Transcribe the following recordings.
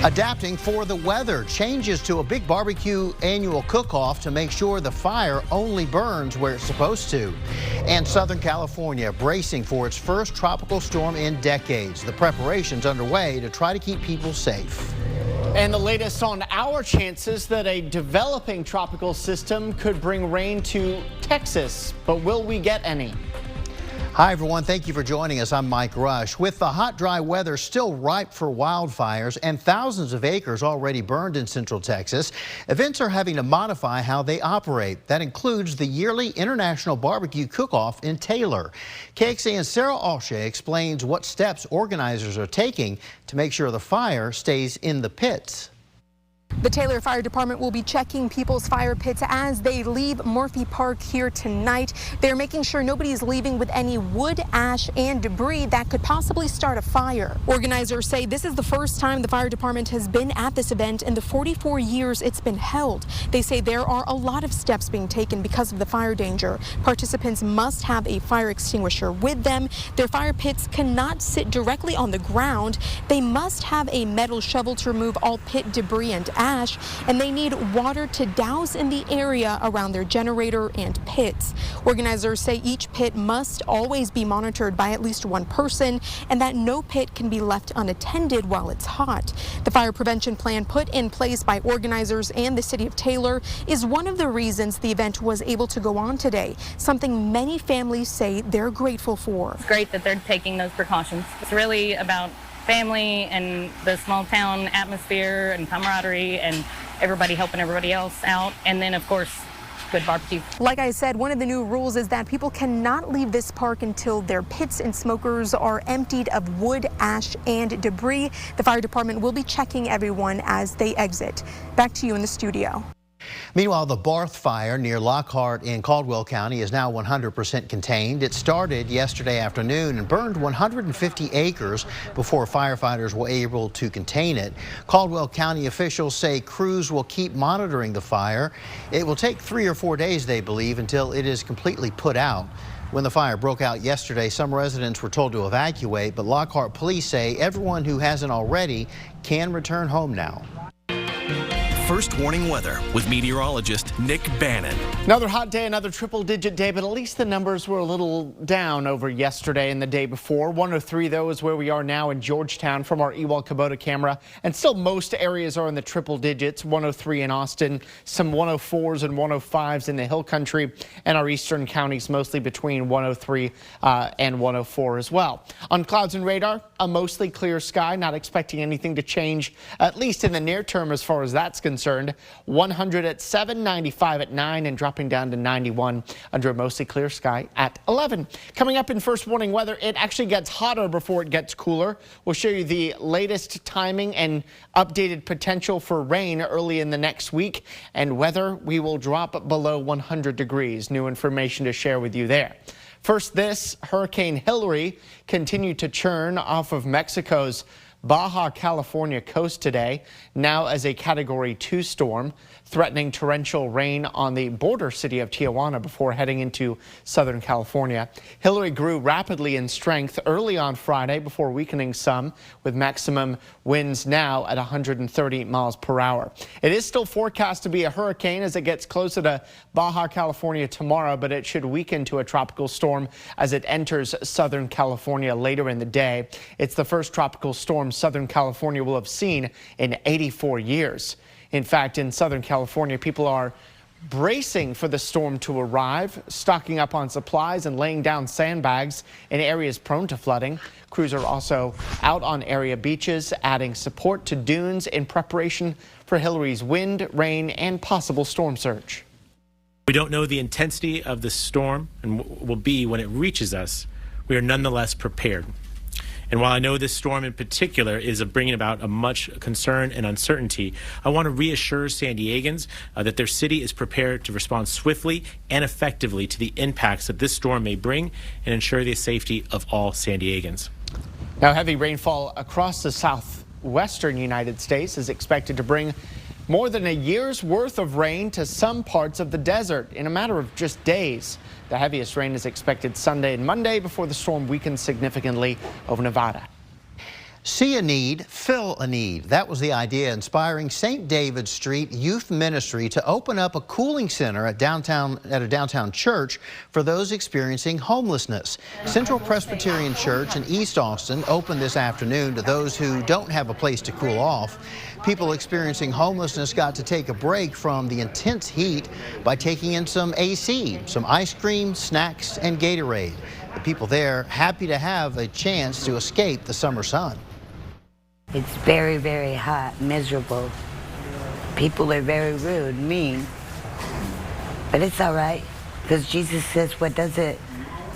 Adapting for the weather, changes to a big barbecue annual cook-off to make sure the fire only burns where it's supposed to. And Southern California bracing for its first tropical storm in decades. The preparations underway to try to keep people safe. And the latest on our chances that a developing tropical system could bring rain to Texas. But will we get any? Hi, everyone. Thank you for joining us. I'm Mike Rush. With the hot, dry weather still ripe for wildfires and thousands of acres already burned in Central Texas, events are having to modify how they operate. That includes the yearly International Barbecue Cook-Off in Taylor. KXAN's Sarah Alshay explains what steps organizers are taking to make sure the fire stays in the pits. The Taylor Fire Department will be checking people's fire pits as they leave Murphy Park here tonight. They're making sure nobody's leaving with any wood, ash, and debris that could possibly start a fire. Organizers say this is the first time the fire department has been at this event in the 44 years it's been held. They say there are a lot of steps being taken because of the fire danger. Participants must have a fire extinguisher with them. Their fire pits cannot sit directly on the ground. They must have a metal shovel to remove all pit debris and ash, and they need water to douse in the area around their generator and pits. Organizers say each pit must always be monitored by at least one person and that no pit can be left unattended while it's hot. The fire prevention plan put in place by organizers and the city of Taylor is one of the reasons the event was able to go on today, something many families say they're grateful for. It's great that they're taking those precautions. It's really about family and the small town atmosphere and camaraderie and everybody helping everybody else out. And then, of course, good barbecue. Like I said, one of the new rules is that people cannot leave this park until their pits and smokers are emptied of wood, ash, and debris. The fire department will be checking everyone as they exit. Back to you in the studio. Meanwhile, the Barth fire near Lockhart in Caldwell County is now 100% contained. It started yesterday afternoon and burned 150 acres before firefighters were able to contain it. Caldwell County officials say crews will keep monitoring the fire. It will take 3 or 4 days, they believe, until it is completely put out. When the fire broke out yesterday, some residents were told to evacuate, but Lockhart police say everyone who hasn't already can return home now. First warning weather with meteorologist Nick Bannon. Another hot day, another triple-digit day, but at least the numbers were a little down over yesterday and the day before. 103, though, is where we are now in Georgetown from our Ewald Kubota camera. And still most areas are in the triple digits. 103 in Austin, some 104s and 105s in the Hill Country, and our eastern counties mostly between 103 and 104 as well. On clouds and radar, a mostly clear sky, not expecting anything to change, at least in the near term as far as that's concerned. 100 at 7, 95 at 9, and dropping down to 91 under a mostly clear sky at 11. Coming up in first warning weather, it actually gets hotter before it gets cooler. We'll show you the latest timing and updated potential for rain early in the next week. And weather, we will drop below 100 degrees. New information to share with you there. First, this Hurricane Hillary continued to churn off of Mexico's Baja California coast today, now as a Category 2 storm, threatening torrential rain on the border city of Tijuana before heading into Southern California. Hillary grew rapidly in strength early on Friday before weakening some, with maximum winds now at 130 miles per hour. It is still forecast to be a hurricane as it gets closer to Baja California tomorrow, but it should weaken to a tropical storm as it enters Southern California later in the day. It's the first tropical storm Southern California will have seen in 84 years. In fact, in Southern California, people are bracing for the storm to arrive, stocking up on supplies and laying down sandbags in areas prone to flooding. Crews are also out on area beaches, adding support to dunes in preparation for Hillary's wind, rain, and possible storm surge. We don't know the intensity of the storm and what will be when it reaches us. We are nonetheless prepared. And while I know this storm in particular is bringing about a much concern and uncertainty, I want to reassure San Diegans that their city is prepared to respond swiftly and effectively to the impacts that this storm may bring and ensure the safety of all San Diegans. Now, heavy rainfall across the southwestern United States is expected to bring more than a year's worth of rain to some parts of the desert in a matter of just days. The heaviest rain is expected Sunday and Monday before the storm weakens significantly over Nevada. See a need, fill a need. That was the idea inspiring St. David Street Youth Ministry to open up a cooling center at a downtown church for those experiencing homelessness. Central Presbyterian Church in East Austin opened this afternoon to those who don't have a place to cool off. People experiencing homelessness got to take a break from the intense heat by taking in some AC, some ice cream, snacks, and Gatorade. The people there happy to have a chance to escape the summer sun. It's very, very hot, miserable. People are very rude, mean. But it's all right, because Jesus says what doesn't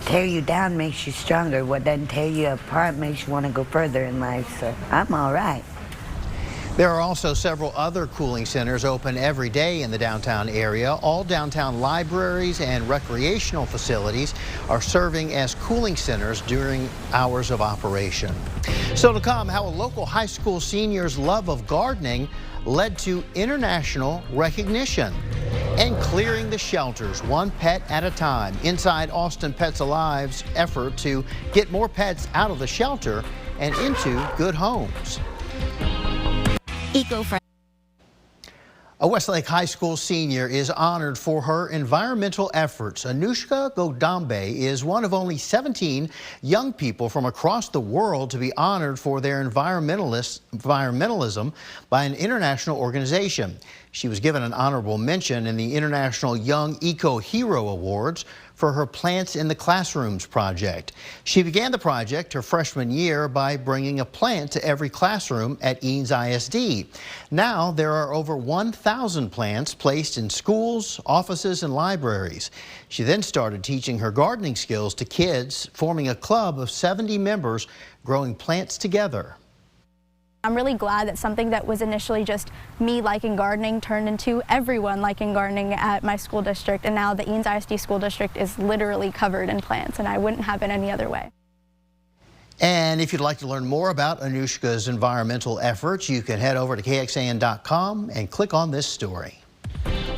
tear you down makes you stronger. What doesn't tear you apart makes you want to go further in life. So I'm all right. There are also several other cooling centers open every day in the downtown area. All downtown libraries and recreational facilities are serving as cooling centers during hours of operation. So to come, how a local high school senior's love of gardening led to international recognition, and clearing the shelters one pet at a time inside Austin Pets Alive's effort to get more pets out of the shelter and into good homes. Eco-friendly. A Westlake High School senior is honored for her environmental efforts. Anushka Godambe is one of only 17 young people from across the world to be honored for their environmentalism by an international organization. She was given an honorable mention in the International Young Eco Hero Awards for her Plants in the Classrooms project. She began the project her freshman year by bringing a plant to every classroom at Eanes ISD. Now there are over 1,000 plants placed in schools, offices, and libraries. She then started teaching her gardening skills to kids, forming a club of 70 members growing plants together. I'm really glad that something that was initially just me liking gardening turned into everyone liking gardening at my school district, and now the Eanes ISD school district is literally covered in plants, and I wouldn't have it any other way. And if you'd like to learn more about Anushka's environmental efforts, you can head over to KXAN.com and click on this story.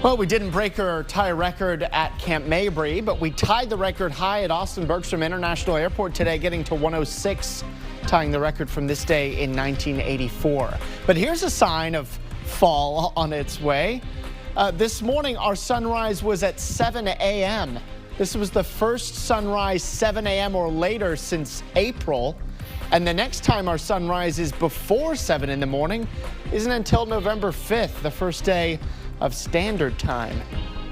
Well, we didn't break our tie record at Camp Mabry, but we tied the record high at Austin Bergstrom International Airport today, getting to 106, tying the record from this day in 1984. But here's a sign of fall on its way. This morning, our sunrise was at 7 a.m. This was the first sunrise 7 a.m. or later since April. And the next time our sunrise is before 7 in the morning isn't until November 5th, the first day of standard time.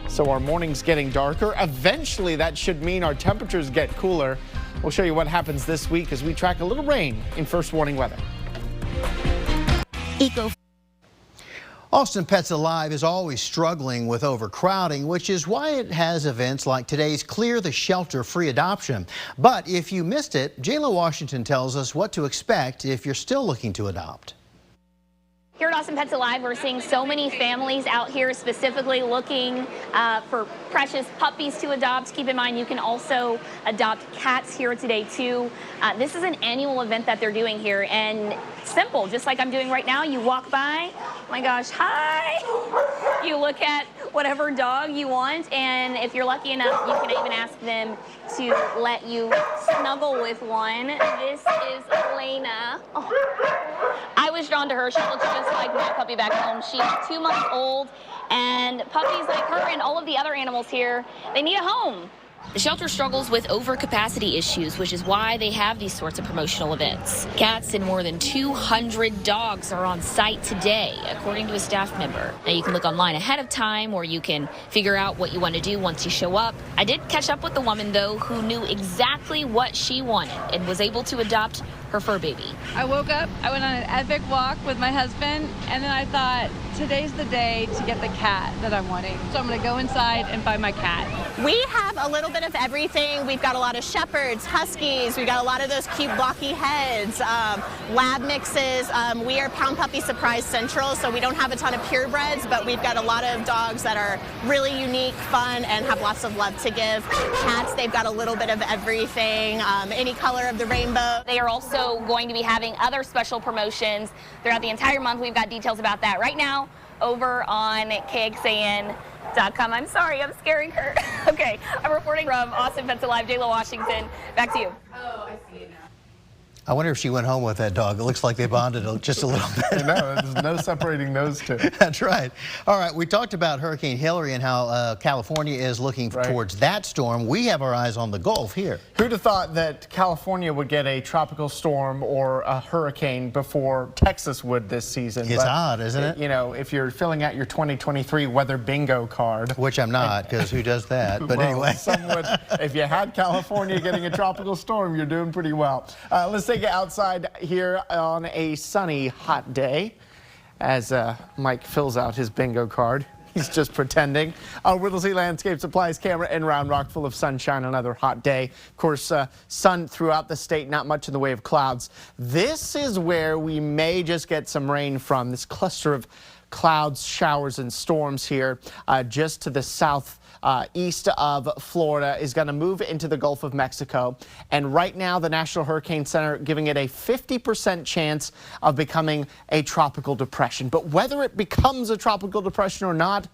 So our morning's getting darker. Eventually, that should mean our temperatures get cooler. We'll show you what happens this week as we track a little rain in first warning weather. Austin Pets Alive is always struggling with overcrowding, which is why it has events like today's Clear the Shelter free adoption. But if you missed it, Jayla Washington tells us what to expect if you're still looking to adopt. Here at Austin Pets Alive, we're seeing so many families out here specifically looking for precious puppies to adopt. Keep in mind, you can also adopt cats here today, too. This is an annual event that they're doing here, and simple, just like I'm doing right now. You walk by, oh my gosh, hi! You look at whatever dog you want, and if you're lucky enough, you can even ask them to let you snuggle with one. This is Elena. Oh. I was drawn to her. She looks just like my puppy back home. She's 2 months old, and puppies like her and all of the other animals here, they need a home. The shelter struggles with overcapacity issues, which is why they have these sorts of promotional events. Cats and more than 200 dogs are on site today, according to a staff member. Now, you can look online ahead of time, or you can figure out what you want to do once you show up. I did catch up with the woman, though, who knew exactly what she wanted and was able to adopt her fur baby. I woke up, I went on an epic walk with my husband, and then I thought, today's the day to get the cat that I'm wanting. So I'm going to go inside and find my cat. We have a little bit of everything. We've got a lot of shepherds, huskies, we've got a lot of those cute blocky heads, lab mixes. We are Pound Puppy Surprise Central, so we don't have a ton of purebreds, but we've got a lot of dogs that are really unique, fun, and have lots of love to give. Cats, they've got a little bit of everything, any color of the rainbow. They are also going to be having other special promotions throughout the entire month. We've got details about that right now over on KXAN.com. I'm sorry, I'm scaring her. Okay, I'm reporting from Austin Pets Alive, Jayla Washington. Back to you. Oh, I see it now. I wonder if she went home with that dog. It looks like they bonded just a little bit. No, there's no separating those two. That's right. All right, we talked about Hurricane Hillary and how California is looking towards that storm. We have our eyes on the Gulf here. Who'd have thought that California would get a tropical storm or a hurricane before Texas would this season? It's odd, isn't it? You know, if you're filling out your 2023 weather bingo card. Which I'm not, because who does that? But well, anyway. Some would, if you had California getting a tropical storm, you're doing pretty well. Let's take it outside here on a sunny, hot day as Mike fills out his bingo card. He's just pretending. Whittlesey Landscape Supplies camera in Round Rock, full of sunshine, another hot day. Of course, sun throughout the state, not much in the way of clouds. This is where we may just get some rain from. This cluster of clouds, showers, and storms here just to the south. East of Florida is going to move into the Gulf of Mexico. And right now, the National Hurricane Center giving it a 50% chance of becoming a tropical depression. But whether it becomes a tropical depression or not,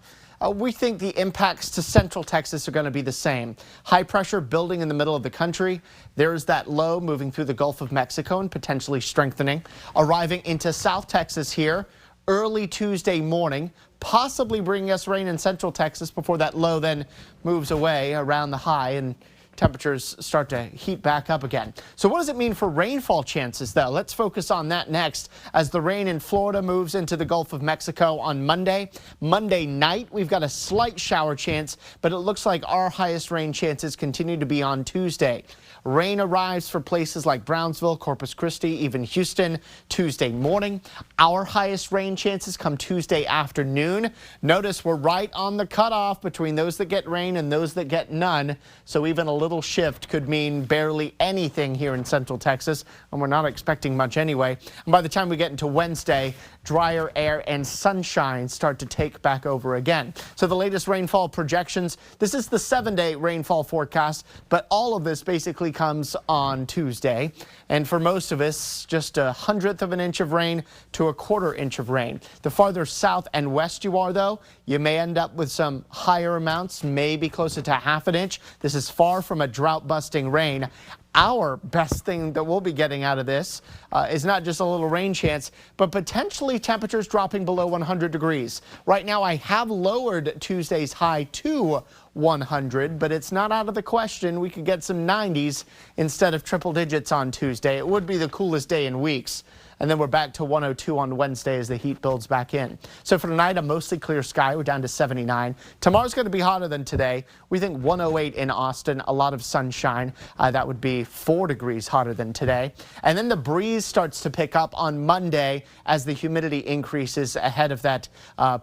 we think the impacts to central Texas are going to be the same. High pressure building in the middle of the country. There is that low moving through the Gulf of Mexico and potentially strengthening. Arriving into South Texas here early Tuesday morning, possibly bringing us rain in central Texas before that low then moves away around the high and temperatures start to heat back up again. So what does it mean for rainfall chances, though? Let's focus on that next as the rain in Florida moves into the Gulf of Mexico on Monday. Monday night, we've got a slight shower chance, but it looks like our highest rain chances continue to be on Tuesday. Rain arrives for places like Brownsville, Corpus Christi, even Houston Tuesday morning. Our highest rain chances come Tuesday afternoon. Notice we're right on the cutoff between those that get rain and those that get none. So even a little shift could mean barely anything here in central Texas, and we're not expecting much anyway. And by the time we get into Wednesday, drier air and sunshine start to take back over again. So the latest rainfall projections, this is the 7-day rainfall forecast, but all of this basically comes on Tuesday. And for most of us, just 1/100 of an inch of rain to 1/4 inch of rain. The farther south and west you are, though, you may end up with some higher amounts, maybe closer to 1/2 inch. This is far from a drought-busting rain. Our best thing that we'll be getting out of this is not just a little rain chance, but potentially temperatures dropping below 100 degrees. Right now, I have lowered Tuesday's high to 100, but it's not out of the question. We could get some 90s instead of triple digits on Tuesday. It would be the coolest day in weeks. And then we're back to 102 on Wednesday as the heat builds back in. So for tonight, a mostly clear sky. We're down to 79. Tomorrow's going to be hotter than today. We think 108 in Austin, a lot of sunshine. That would be 4 degrees hotter than today. And then the breeze starts to pick up on Monday as the humidity increases ahead of that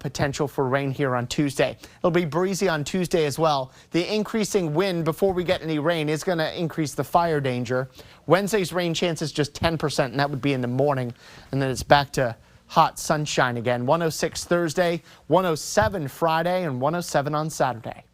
potential for rain here on Tuesday. It'll be breezy on Tuesday as well. The increasing wind before we get any rain is going to increase the fire danger. Wednesday's rain chance is just 10%, and that would be in the morning. And then it's back to hot sunshine again. 106 Thursday, 107 Friday, and 107 on Saturday.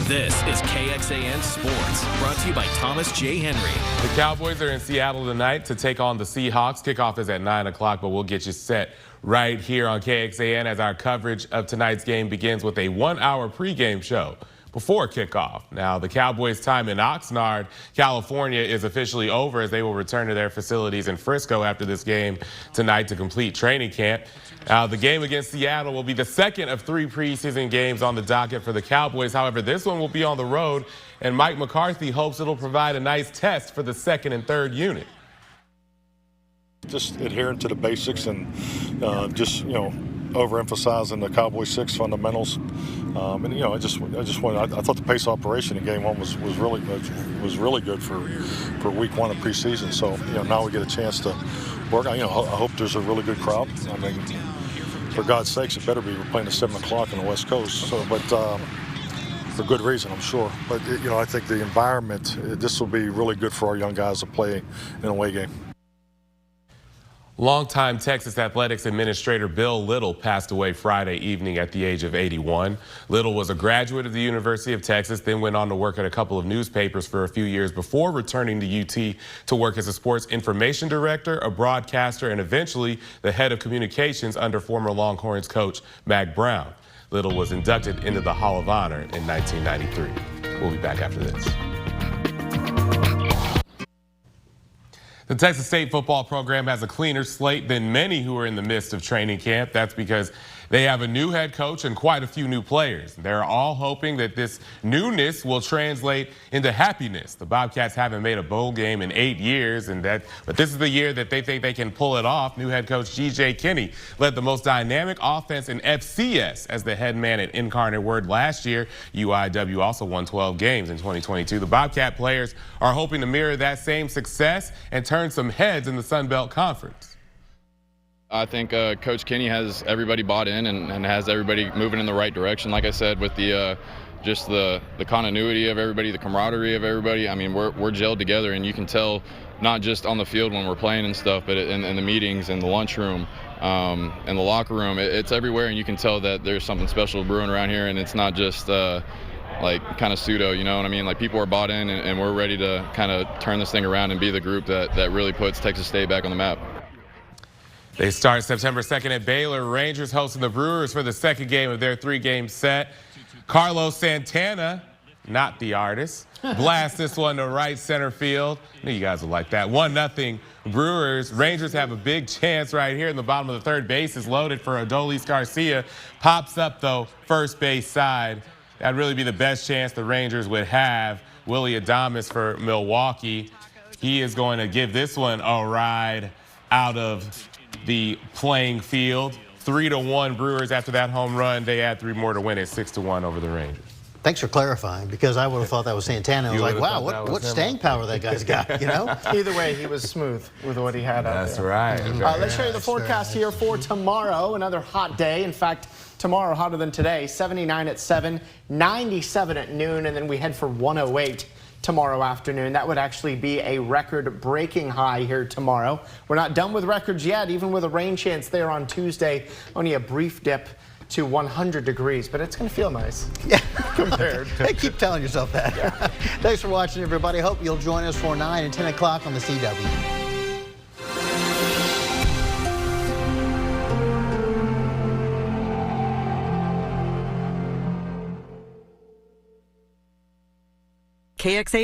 This is KXAN Sports, brought to you by Thomas J. Henry. The Cowboys are in Seattle tonight to take on the Seahawks. Kickoff is at 9 o'clock, but we'll get you set right here on KXAN as our coverage of tonight's game begins with a 1-hour pregame show before kickoff. Now, the Cowboys' time in Oxnard, California is officially over as they will return to their facilities in Frisco after this game tonight to complete training camp. Now, the game against Seattle will be the second of 3 preseason games on the docket for the Cowboys. However, this one will be on the road, and Mike McCarthy hopes it'll provide a nice test for the second and third unit. Just adhering to the basics and overemphasizing the Cowboy 6 fundamentals. I thought the pace operation in game 1 was really good for week 1 of preseason. So now we get a chance to work. I hope there's a really good crowd. I mean, for God's sakes, it better be. We're playing at 7 o'clock on the West Coast. So, but for good reason, I'm sure. But I think the environment, this will be really good for our young guys to play in a away game. Longtime Texas Athletics Administrator Bill Little passed away Friday evening at the age of 81. Little was a graduate of the University of Texas, then went on to work at a couple of newspapers for a few years before returning to UT to work as a sports information director, a broadcaster, and eventually the head of communications under former Longhorns coach Mack Brown. Little was inducted into the Hall of Honor in 1993. We'll be back after this. The Texas State football program has a cleaner slate than many who are in the midst of training camp. That's because they have a new head coach and quite a few new players. They're all hoping that this newness will translate into happiness. The Bobcats haven't made a bowl game in 8 years, but this is the year that they think they can pull it off. New head coach G.J. Kinney led the most dynamic offense in FCS as the head man at Incarnate Word last year. UIW also won 12 games in 2022. The Bobcat players are hoping to mirror that same success and turn some heads in the Sun Belt Conference. I think Coach Kinney has everybody bought in and has everybody moving in the right direction. Like I said, with the just the continuity of everybody, the camaraderie of everybody. I mean, we're gelled together, and you can tell not just on the field when we're playing and stuff, but in the meetings, in the lunchroom, in the locker room. It's everywhere, and you can tell that there's something special brewing around here, and it's not just like kind of pseudo, you know what I mean? Like, people are bought in, and we're ready to kind of turn this thing around and be the group that really puts Texas State back on the map. They start September 2nd at Baylor. Rangers hosting the Brewers for the second game of their 3-game set. Carlos Santana, not the artist, blasts this one to right center field. I knew you guys would like that. 1-0 Brewers. Rangers have a big chance right here in the bottom of the third base. Is loaded for Adolis Garcia. Pops up, though, first base side. That'd really be the best chance the Rangers would have. Willie Adames for Milwaukee. He is going to give this one a ride out of the playing field. 3-1 Brewers after that home run. They add 3 more to win it, 6-1 over the Rangers. Thanks for clarifying, because I would have thought that was Santana. I was like, wow, what staying power that guy's got, you know? Either way, he was smooth with what he had out there. That's right. Let's show you the forecast here for tomorrow. Another hot day. In fact, tomorrow hotter than today. 79 at 7, 97 at noon, and then we head for 108 tomorrow afternoon. That would actually be a record-breaking high here tomorrow. We're not done with records yet, even with a rain chance there on Tuesday. Only a brief dip to 100 degrees, but it's going to feel nice. Yeah. Compared. Hey, keep telling yourself that. Yeah. Thanks for watching, everybody. Hope you'll join us for 9 and 10 o'clock on the CW. KXAN